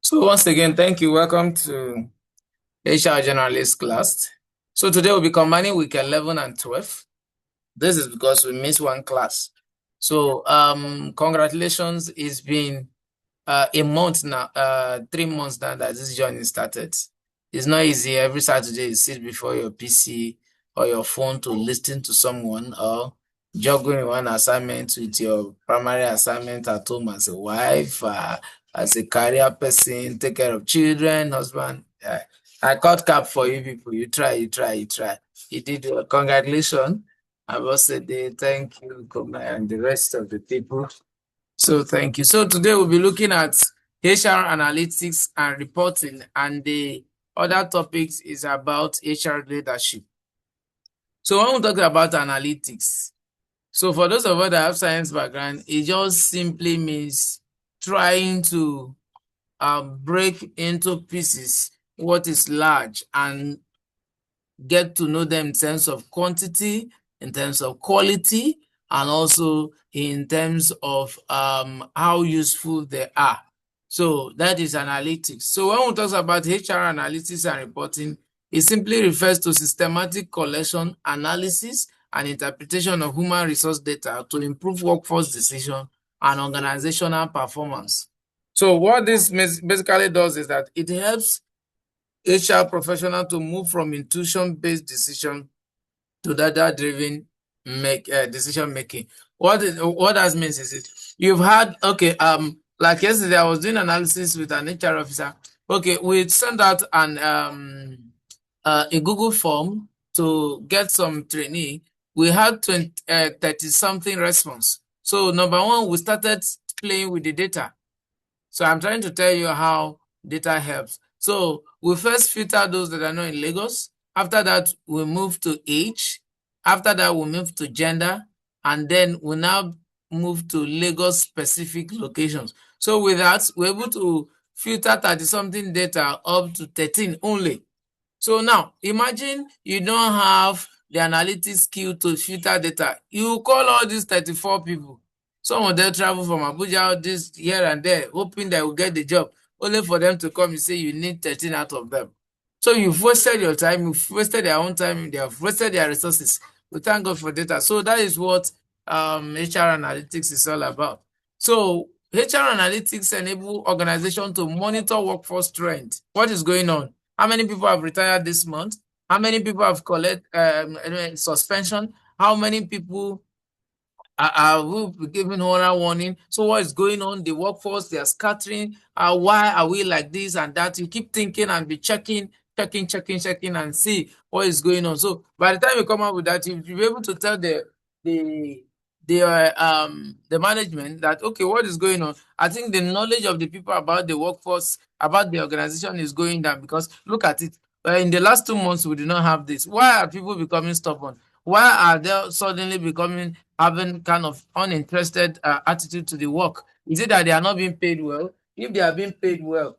So once again, thank you. Welcome to HR Generalist class. So today we'll be combining week 11 and 12. This is because we missed one class. So congratulations. It's been a month now, 3 months now that this journey started. It's not easy. Every Saturday you sit before your PC or your phone to listen to someone or juggling one assignment with your primary assignment at home as a wife, as a career person, take care of children, husband. I cut cap for you people. You try, you try, you try. You did well. Congratulations. I must say thank you, Koma, and the rest of the people. So thank you. So today we'll be looking at HR analytics and reporting, and the other topics is about HR leadership. So when we talk about analytics, so for those of us that have science background, it just simply means trying to break into pieces what is large and get to know them in terms of quantity, in terms of quality, and also in terms of how useful they are. So that is analytics. So when we talk about HR analytics and reporting, it simply refers to systematic collection, analysis, and interpretation of human resource data to improve workforce decision and organizational performance. So what this basically does is that it helps HR professional to move from intuition-based decision to data-driven decision making. What that means is it you've had like yesterday I was doing analysis with an HR officer. Okay, we sent out a Google form to get some trainee. We had 30 something response. So number one, we started playing with the data. So I'm trying to tell you how data helps. So we first filter those that are not in Lagos. After that, we move to age. After that, we move to gender. And then we now move to Lagos specific locations. So with that, we're able to filter 30 something data up to 13 only. So now imagine you don't have the analytics skill to filter data. You call all these 34 people. Some of them travel from Abuja this here and there, hoping they will get the job, only for them to come and say you need 13 out of them. So you've wasted your time, you've wasted their own time, they have wasted their resources. We thank God for data. So that is what HR analytics is all about. So HR analytics enable organization to monitor workforce trend. What is going on? How many people have retired this month? How many people have collected suspension? How many people are we given oral warning? So what is going on? The workforce, they are scattering. Why are we like this and that? You keep thinking and be checking, and see what is going on. So by the time you come up with that, you'll be able to tell the the management that okay, what is going on? I think the knowledge of the people about the workforce, about the organization is going down because look at it. In the last 2 months, we do not have this. Why are people becoming stubborn? Why are they suddenly becoming having kind of uninterested attitude to the work? Is it that they are not being paid well? If they are being paid well,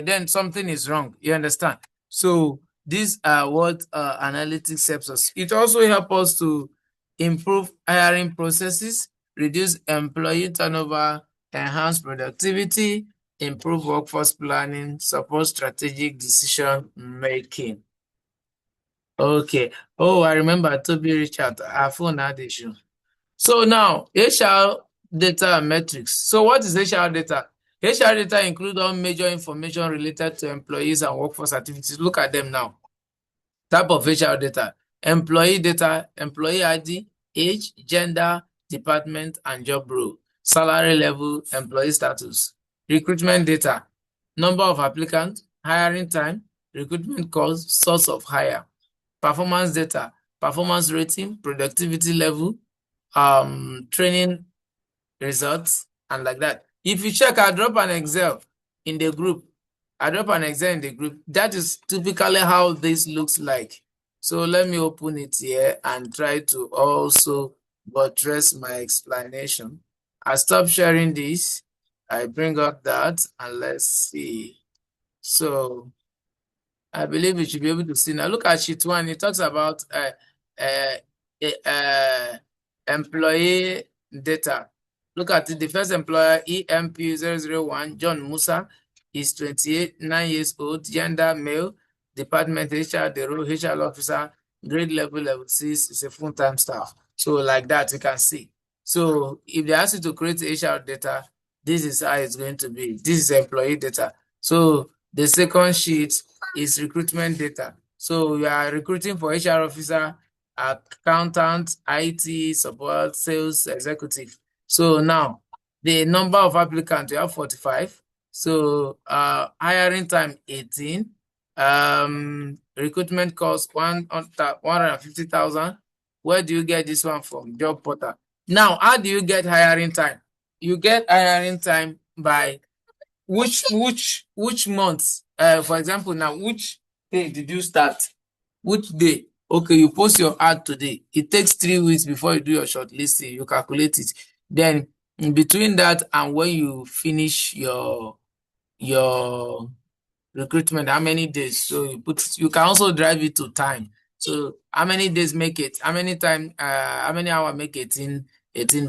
then something is wrong. You understand? So these are what analytics helps us. It also helps us to improve hiring processes, reduce employee turnover, enhance productivity, improve workforce planning, support strategic decision making. Okay. Oh, I remember Toby Richard. Our phone had issue. So now, HR data and metrics. So what is HR data? HR data include all major information related to employees and workforce activities. Look at them now. Type of HR data. Employee data, employee ID, age, gender, department, and job role. Salary level, employee status. Recruitment data. Number of applicants, hiring time, recruitment cost, source of hire. Performance data, performance rating, productivity level, training results, and like that. If you check, I drop an Excel in the group. That is typically how this looks like. So let me open it here and try to also buttress my explanation. I stop sharing this. I bring up that and let's see. So I believe you should be able to see now. Look at sheet one. It talks about uh, uh, employee data. Look at it. The first employer, EMP001, John Musa. is 29 years old, gender male, department HR, the role HR officer, grade level 6 is a full-time staff. So like that, you can see. So if they ask you to create HR data, this is how it's going to be. This is employee data. So the second sheet is recruitment data. So you are recruiting for HR officer, accountant, IT, support, sales, executive. So now the number of applicants, you have 45. So hiring time 18. Recruitment cost 150,000. Where do you get this one from? Job portal. Now, how do you get hiring time? You get hiring time by which month? For example, now which day did you start? Which day? Okay, you post your ad today. It takes 3 weeks before you do your shortlisting. You calculate it. Then in between that and when you finish your recruitment, how many days? So you can also drive it to time. So how many days make it? How many hours make 18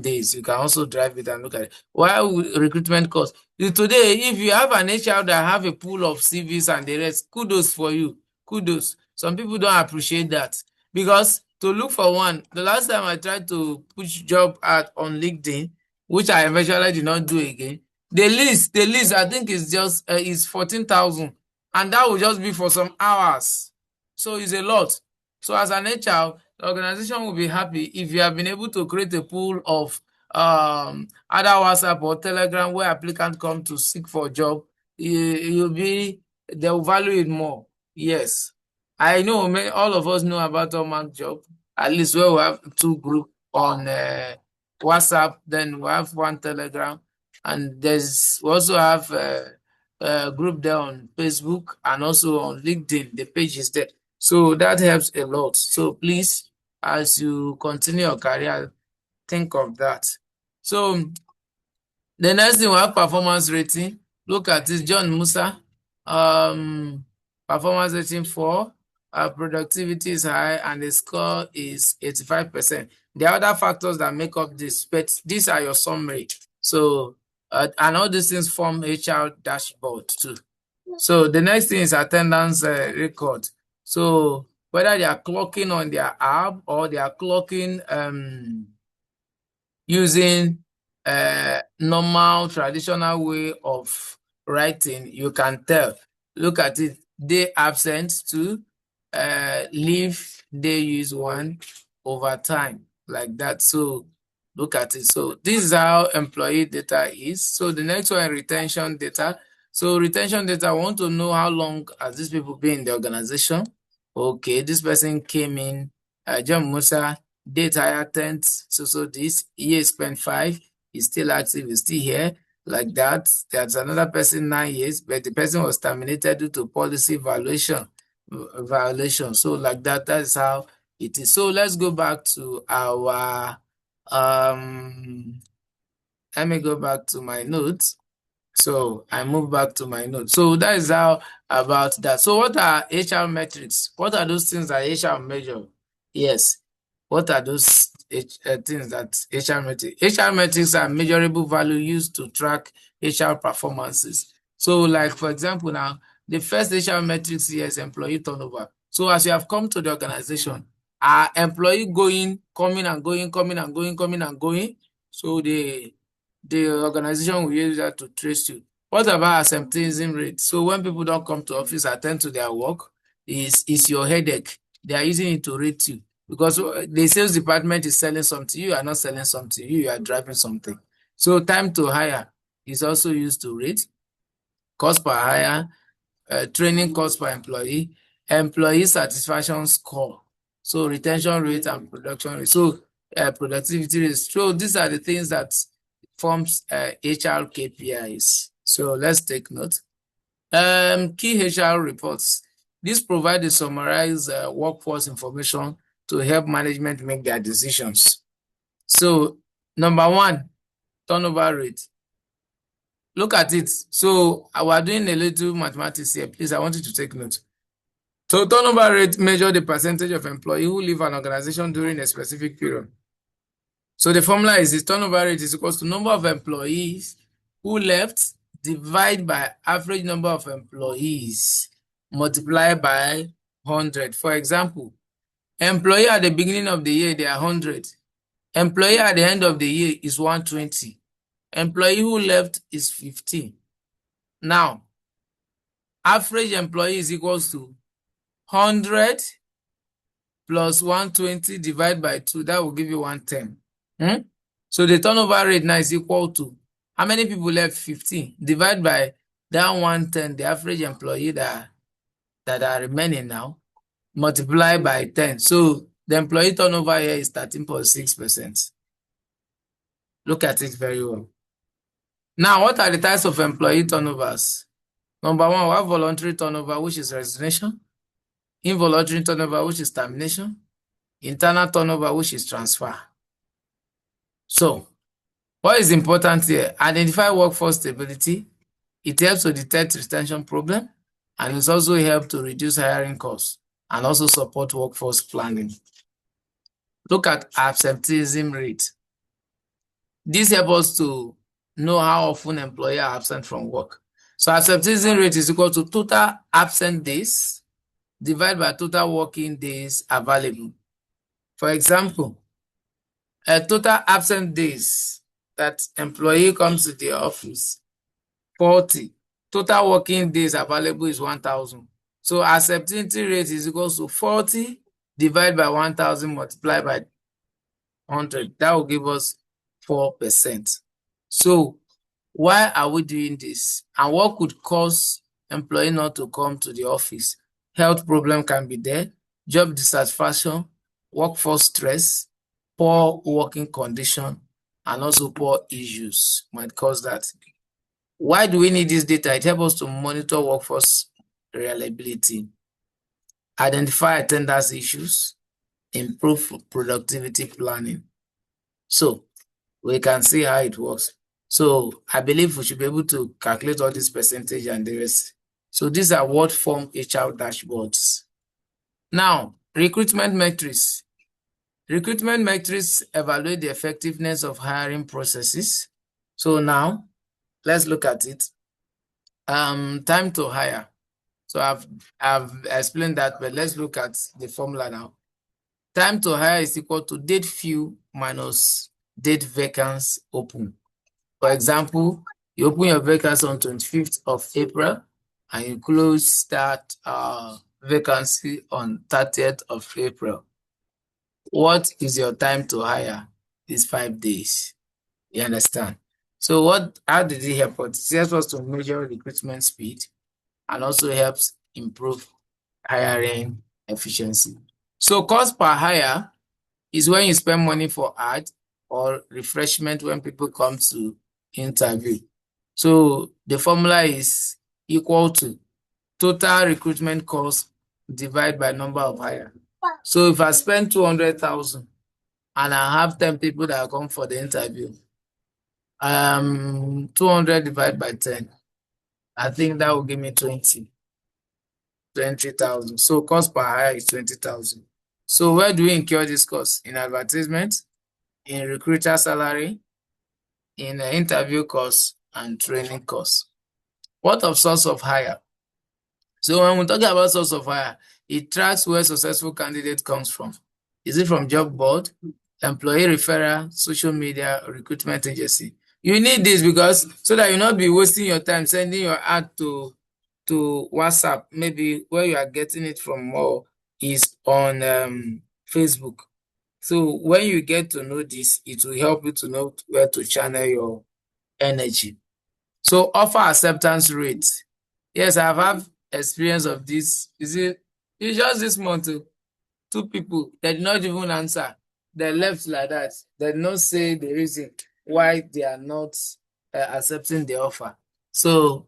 days? You can also drive it and look at it. Why would recruitment cost? Today, if you have an HR that have a pool of CVs and the rest, kudos for you. Kudos. Some people don't appreciate that because to look for one, the last time I tried to push job ad on LinkedIn, which I eventually did not do again, the list I think is just is 14,000, and that will just be for some hours. So it's a lot. So as an HR, the organization will be happy if you have been able to create a pool of either WhatsApp or Telegram where applicants come to seek for a job. They'll value it more. Yes, I know all of us know about Mark job. At least where we have 2 groups on WhatsApp, then we have 1 Telegram, and we also have a group there on Facebook and also on LinkedIn. The page is there, so that helps a lot. So please, as you continue your career, think of that. So the next thing we have performance rating. Look at this, John Musa. Performance rating 4. Productivity is high and the score is 85%. There are other factors that make up this, but these are your summary. So and all these things form HR dashboard too. So the next thing is attendance record. So whether they are clocking on their app or they are clocking using normal traditional way of writing, you can tell. Look at it. Day absent 2, leave day use 1, overtime, like that. So look at it. So this is how employee data is. So the next one, retention data. So retention data, I want to know how long has these people been in the organization. Okay, this person came in, John Musa, date higher 10th, so this year spent 5, he's still active, he's still here, like that. There's another person 9 years, but the person was terminated due to policy violation. So like that is how it is. So let's go back to our let me go back to my notes. So I move back to my notes. So that is how about that. So what are HR metrics? What are those things that HR measure? Yes. What are those things that HR metrics? HR metrics are measurable value used to track HR performances. So like, for example, now, the first HR metrics here is employee turnover. So as you have come to the organization, are employee coming and going? So the organization will use that to trace you. What about absenteeism rate? So when people don't come to office, attend to their work, is your headache. They are using it to rate you. Because the sales department is selling something, you are not selling something, you are driving something. So time to hire is also used to rate. Cost per hire, training cost per employee, employee satisfaction score. So retention rate and production rate. So productivity rate. So these are the things that forms HR KPIs. So let's take note. Key HR reports. This provides a summarized workforce information to help management make their decisions. So number 1, turnover rate. Look at it. So we're doing a little mathematics here. Please, I want you to take note. So turnover rate measures the percentage of employees who leave an organization during a specific period. So the formula is this: turnover rate is equal to number of employees who left divide by average number of employees, multiply by 100. For example, employee at the beginning of the year, they are 100. Employee at the end of the year is 120. Employee who left is 15. Now, average employee is equals to 100 plus 120 divided by 2. That will give you 110. So the turnover rate now is equal to how many people left? 15. Divide by that 110, the average employee that are remaining now, multiply by 10. So the employee turnover here is 13.6%. Look at it very well. Now, what are the types of employee turnovers? Number one, we have voluntary turnover, which is resignation. Involuntary turnover, which is termination. Internal turnover, which is transfer. So, what is important here? Identify workforce stability. It helps to detect retention problem, and it also helps to reduce hiring costs and also support workforce planning. Look at absenteeism rate. This helps us to know how often employees are absent from work. So absenteeism rate is equal to total absent days divided by total working days available. For example, a total absent days that employee comes to the office, 40. Total working days available is 1,000. So acceptability rate is equal to 40 divided by 1,000 multiplied by 100. That will give us 4%. So why are we doing this? And what could cause employee not to come to the office? Health problem can be there, job dissatisfaction, workforce stress, poor working condition, and also poor issues might cause that. Why do we need this data? It helps us to monitor workforce reliability, identify attendance issues, improve productivity planning. So we can see how it works. So I believe we should be able to calculate all this percentage and the rest. So these are what form HR dashboards. Now, recruitment metrics. Recruitment metrics evaluate the effectiveness of hiring processes. So now, let's look at it. Time to hire. So I've explained that, but let's look at the formula now. Time to hire is equal to date fill minus date vacancy open. For example, you open your vacancy on 25th of April and you close that vacancy on 30th of April. What is your time to hire? It's 5 days. You understand? So how did it help us? It helps us to measure recruitment speed and also helps improve hiring efficiency. So cost per hire is when you spend money for ad or refreshment when people come to interview. So the formula is equal to total recruitment cost divided by number of hire. So if I spend 200,000 and I have 10 people that come for the interview, 200 divided by 10, I think that will give me 20,000. So cost per hire is 20,000. So where do we incur this cost? In advertisement, in recruiter salary, in interview costs, and training costs. What of source of hire? So when we're talking about source of hire, it tracks where successful candidate comes from. Is it from job board, employee referral, social media, or recruitment agency? You need this because so that you'll not be wasting your time sending your ad to WhatsApp, maybe where you are getting it from more is on Facebook. So when you get to know this, it will help you to know where to channel your energy. So offer acceptance rate. Yes, I've had experience of this. It's just this month, 2 people, they did not even answer. They left like that. They did not say the reason why they are not accepting the offer. So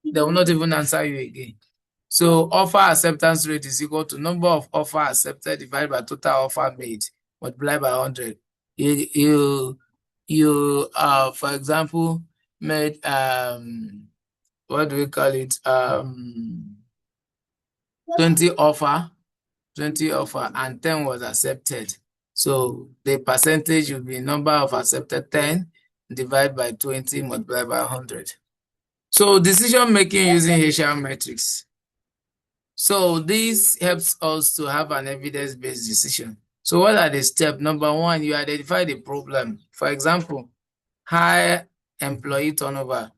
they will not even answer you again. So offer acceptance rate is equal to number of offer accepted divided by total offer made multiplied by 100. You for example made what do we call it 20 offer and 10 was accepted. So the percentage will be number of accepted 10 divided by 20 multiplied by 100. So decision making using HR metrics. So this helps us to have an evidence-based decision. So what are the steps? Number one, you identify the problem. For example, high employee turnover.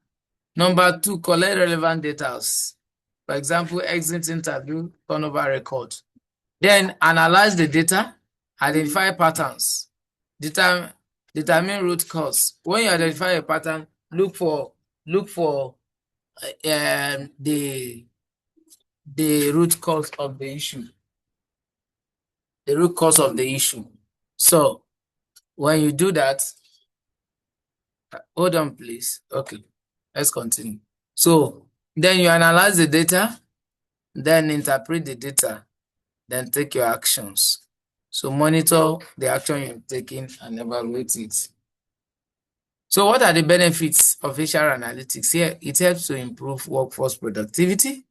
Number two, collect relevant data. For example, exit interview, turnover record. Then analyze the data, identify patterns, determine root cause. When you identify a pattern, look for the root cause of the issue. The root cause of the issue. So when you do that, hold on, please. Okay, let's continue. So then you analyze the data, then interpret the data, then take your actions. So monitor the action you're taking and evaluate it. So what are the benefits of HR analytics? Here, it helps to improve workforce productivity,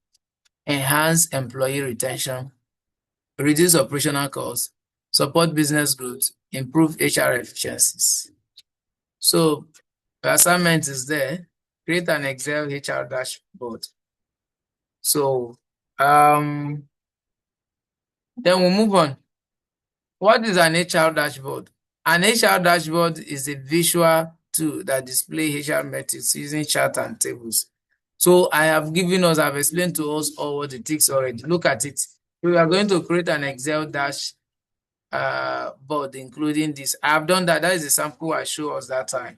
enhance employee retention, reduce operational costs, support business growth, improve HR efficiencies. So the assignment is there. Create an Excel HR dashboard. So then we'll move on. What is an HR dashboard? An HR dashboard is a visual tool that displays HR metrics using charts and tables. So I've explained to us all what it takes already. Look at it. We are going to create an Excel board, including this. I've done that. That is the sample I showed us that time.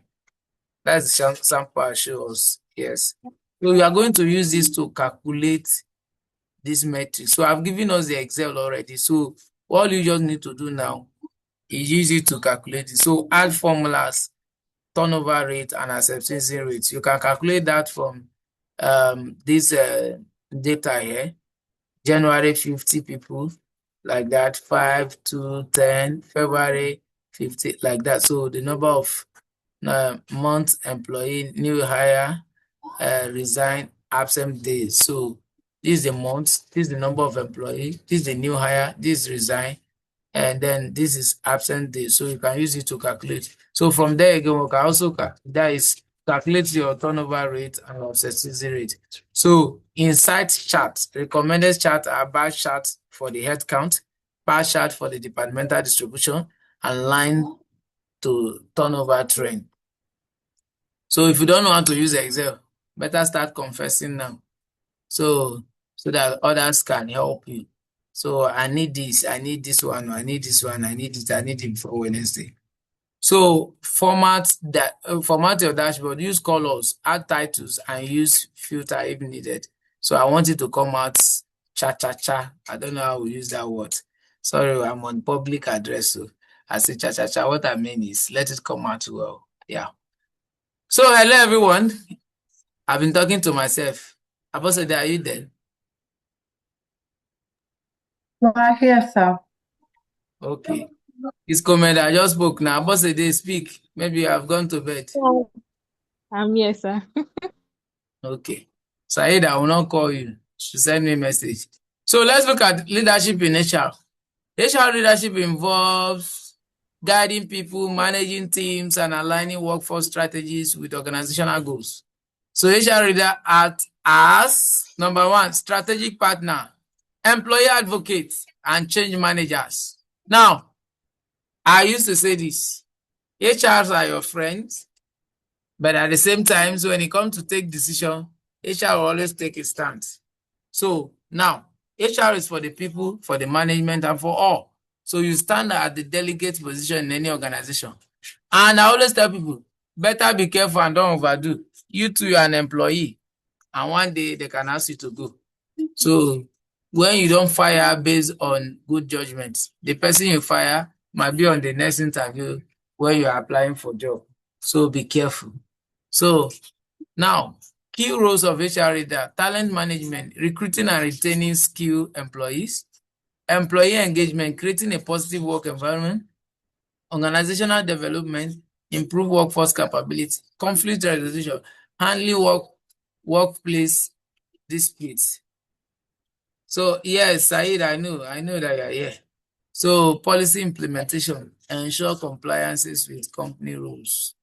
That's the sample I showed us. Yes. So we are going to use this to calculate this metric. So I've given us the Excel already. So all you just need to do now is use it to calculate it. So add formulas, turnover rate, and acceptance rate. You can calculate that from this data here. January 50 people, like that, 5 to 10, February 50, like that. So the number of month employee, new hire, resign, absent days. So this is the month, this is the number of employee, this is the new hire, this is resign, and then this is absent days. So you can use it to calculate. So from there again, we can also calculate your turnover rate and absenteeism rate. So inside charts, recommended charts are bar charts for the headcount, bar chart for the departmental distribution, and line to turnover trend. So if you don't know how to use Excel, better start confessing now. So that others can help you. So I need this one, I need this one, I need it, I need it for Wednesday. So format your dashboard, use colors, add titles, and use filter if needed. So I want it to come out cha-cha-cha. I don't know how we use that word. Sorry, I'm on public address. So I say cha-cha-cha. What I mean is let it come out well. Yeah. So hello everyone. I've been talking to myself. Abosede, are you there? Yes, sir. Okay. It's comment I just spoke now. Abosede, speak. Maybe I've gone to bed. I'm yes, sir. Okay. Said, I will not call you. She send me a message. So let's look at leadership in HR. HR leadership involves guiding people, managing teams, and aligning workforce strategies with organizational goals. So HR leader act as number one, strategic partner, employee advocate, and change managers. Now, I used to say this: HRs are your friends, but at the same time, so when it comes to take decision, HR will always take a stance. So now, HR is for the people, for the management, and for all. So you stand at the delegate position in any organization. And I always tell people, better be careful and don't overdo. You too, you're an employee, and one day they can ask you to go. So when you don't fire based on good judgment, the person you fire might be on the next interview when you're applying for job. So be careful. So now, key roles of HR leader: talent management, recruiting and retaining skilled employees; employee engagement, creating a positive work environment; organizational development, improve workforce capability; conflict resolution, handling workplace disputes. So yes, Saeed, I know that you're here. So policy implementation, ensure compliances with company rules.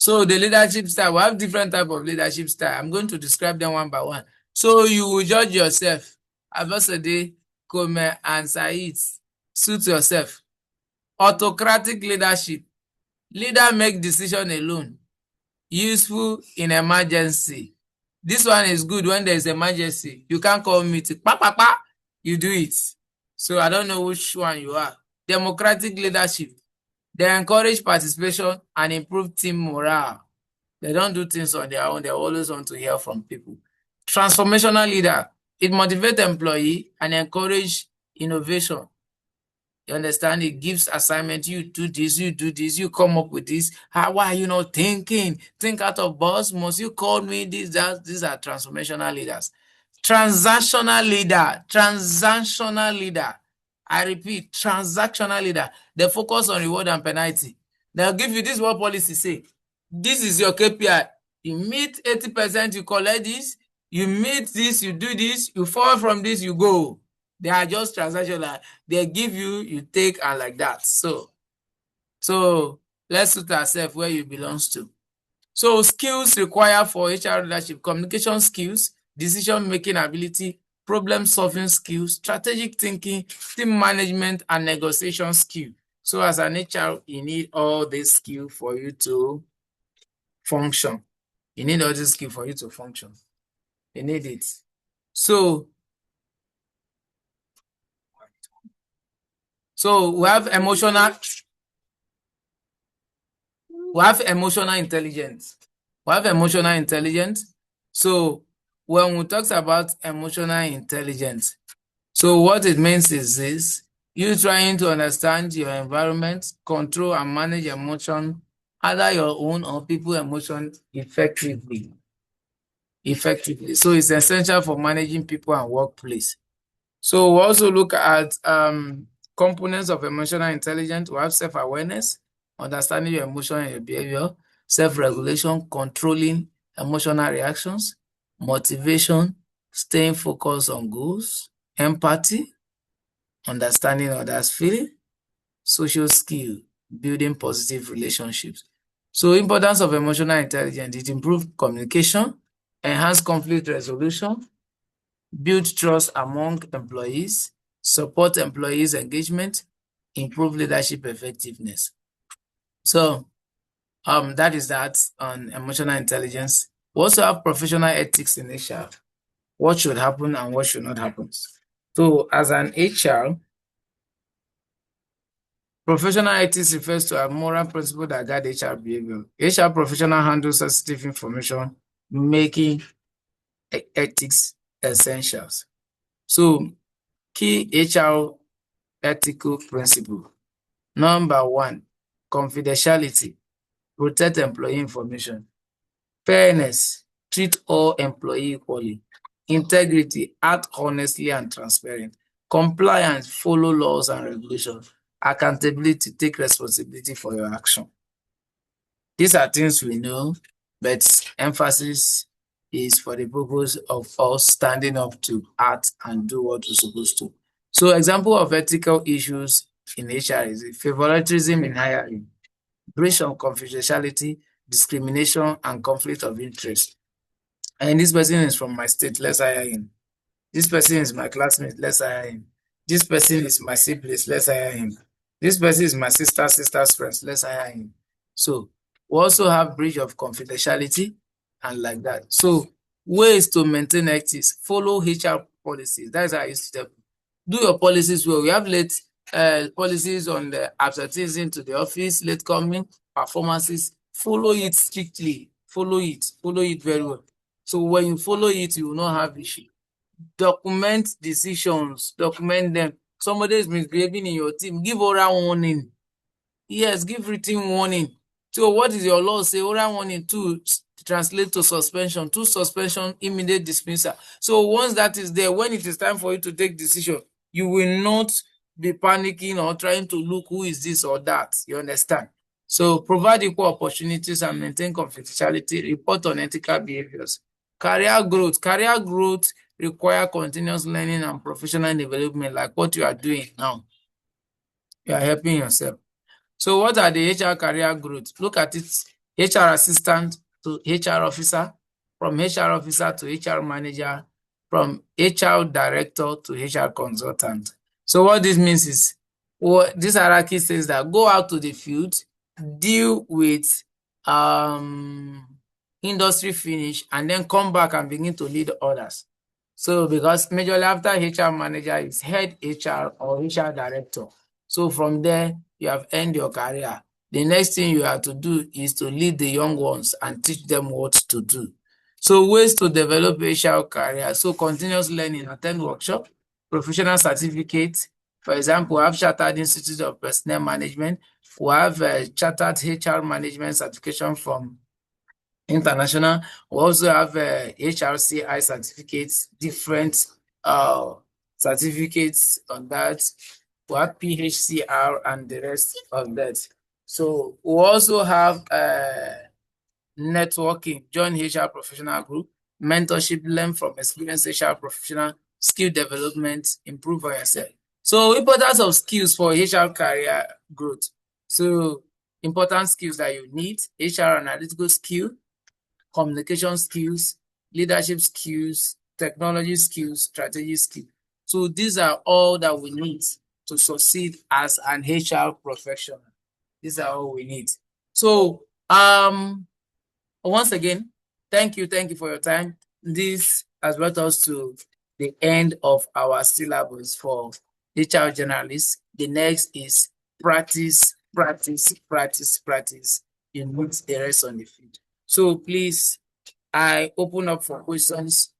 So the leadership style, we have different type of leadership style. I'm going to describe them one by one. So you will judge yourself. Abosede, Kome, and Said. Suit yourself. Autocratic leadership. Leader make decision alone. Useful in emergency. This one is good when there is emergency. You can't call me to pa pa pa. You do it. So I don't know which one you are. Democratic leadership. They encourage participation and improve team morale. They don't do things on their own. They always want to hear from people. Transformational leader. It motivates employee and encourage innovation. You understand? It gives assignment. You do this, you do this, you come up with this. Why are you not thinking? Think out of box. Must you call me this, that? These are transformational leaders. Transactional leader. Transactional leader. I repeat, transactional leader. They focus on reward and penalty. They'll give you this what policy say. This is your KPI. You meet 80%, you collect this. You meet this, you do this. You fall from this, you go. They are just transactional. They give you, you take, and like that. So let's suit ourselves where you belongs to. So skills required for HR leadership: communication skills, decision-making ability, problem-solving skills, strategic thinking, team management, and negotiation skill. So as an HR, you need all these skills for you to function. You need all these skills for you to function. You need it. So we have emotional intelligence. We have emotional intelligence. So when we talk about emotional intelligence, so what it means is this: you trying to understand your environment, control and manage emotion, either your own or people's emotion effectively. So it's essential for managing people and workplace. So we also look at components of emotional intelligence. We have self-awareness, understanding your emotion and your behavior, self-regulation, controlling emotional reactions, motivation, staying focused on goals, empathy, understanding others' feeling, social skill, building positive relationships. So importance of emotional intelligence: it improves communication, enhance conflict resolution, build trust among employees, support employees' engagement, improve leadership effectiveness. So that is that on emotional intelligence. We also have professional ethics in HR. What should happen and what should not happen. So as an HR, professional ethics refers to a moral principle that guide HR behavior. HR professional handles sensitive information, making ethics essentials. So key HR ethical principle. Number 1, confidentiality, protect employee information. Fairness, treat all employees equally. Integrity, act honestly and transparent. Compliance, follow laws and regulations. Accountability, take responsibility for your action. These are things we know, but emphasis is for the purpose of us standing up to act and do what we're supposed to. So example of ethical issues in HR is favoritism in hiring, breach of confidentiality, discrimination, and conflict of interest. And this person is from my state, let's hire him. This person is my classmate, let's hire him. This person is my siblings, let's hire him. This person is my sister's friends, let's hire him. So we also have breach of confidentiality and like that. So ways to maintain ethics: follow HR policies. That's how I used to tell people. Do your policies well. We have late policies on the absenteeism to the office, late coming, performances. Follow it strictly. Follow it very well. So when you follow it, you will not have issue. Document decisions, document them. Somebody is misbehaving in your team, give oral warning. Yes, give written warning. So what is your law say? Oral warning 2 translate to suspension, 2 suspension, immediate dismissal. So once that is there, when it is time for you to take decision, you will not be panicking or trying to look who is this or that. You understand? So provide equal opportunities and maintain confidentiality. Report on ethical behaviors. Career growth require continuous learning and professional development, like what you are doing now. You are helping yourself. So what are the HR career growth? Look at it HR assistant to HR officer, from HR officer to HR manager, from HR director to HR consultant. So what this means is, this hierarchy says that go out to the field, deal with industry finish, and then come back and begin to lead others. So because majorly after HR manager is head HR or HR director. So from there, you have earned your career. The next thing you have to do is to lead the young ones and teach them what to do. So ways to develop HR career. So continuous learning, attend workshop, professional certificate. For example, we have Chartered Institute of Personnel Management. We have Chartered HR Management certification from International. We also have HRCI certificates, different certificates on that. We have PHCR and the rest of that. So we also have networking, join HR professional group, mentorship, learn from experienced HR professional, skill development, improve on yourself. So importance of skills for HR career growth. So important skills that you need: HR analytical skill, communication skills, leadership skills, technology skills, strategy skills. So these are all that we need to succeed as an HR professional. These are all we need. So once again, thank you for your time. This has brought us to the end of our syllabus for HR generalists. The next is practice, practice, practice, practice. You need the rest on the field. So please, I open up for questions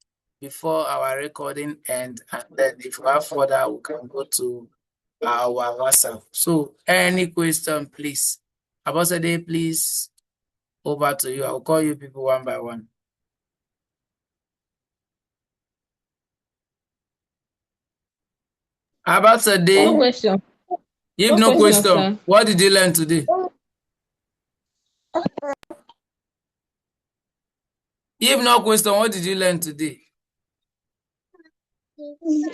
before our recording, and then if we have further, we can go to our WhatsApp. So any question, please. Abosede, please, over to you. I'll call you people one by one. Abosede, No question. you have No no question, question. sir. What did you learn today? You have no question. What did you learn today? We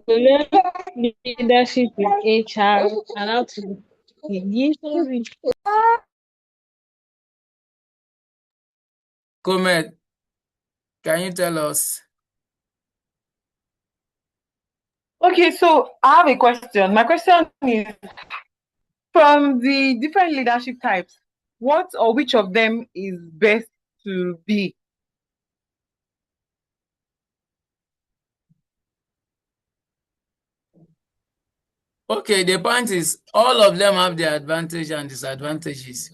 learn leadership in HR and how to give. Comet, can you tell us? Okay, so I have a question. My question is, from the different leadership types, what or which of them is best to be? Okay, the point is all of them have their advantage and disadvantages.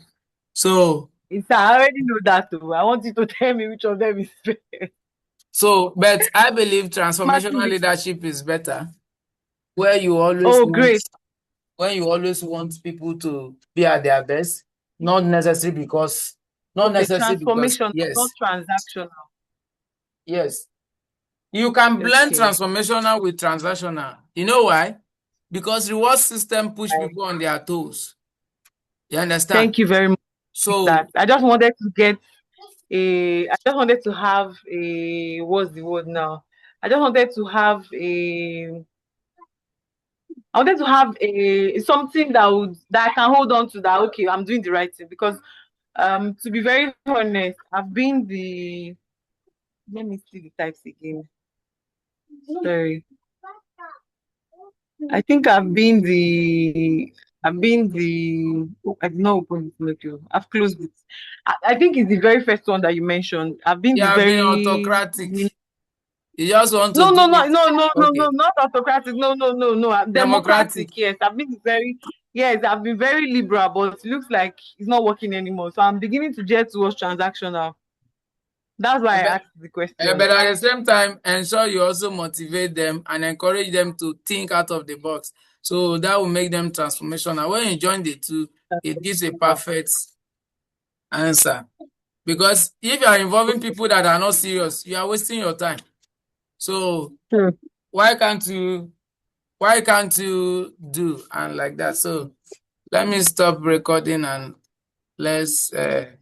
So, I already know that too. I want you to tell me which of them is best. but I believe transformational leadership is better, where you always Great. when you always want people to be at their best, not necessarily because Transformation, yes, not transactional. yes. You can blend Okay. transformational with transactional. You know why? Because reward system push people on their toes. You understand? Thank you very much. So I just wanted to get I just wanted to have a, what's the word now? I just wanted to have I wanted to have a something that I can hold on to, that okay, I'm doing the right thing. Because to be very honest, I've been the, let me see the types again. Sorry. I think I did not open the menu. I've closed it. I think it's the very first one that you mentioned. I've been you the have been very, autocratic. You just want to no, do no, no, it. no, no, no, Okay. no, not autocratic. No, no, no, no. Democratic. Democratic, yes. I've been very liberal, but it looks like it's not working anymore. So I'm beginning to get towards transactional. That's why I But, asked the question. but at the same time, ensure you also motivate them and encourage them to think out of the box. So that will make them transformational. When you join the two, it gives a perfect answer. Because if you are involving people that are not serious, you are wasting your time. So True. why can't you do and like that? So let me stop recording and let's okay.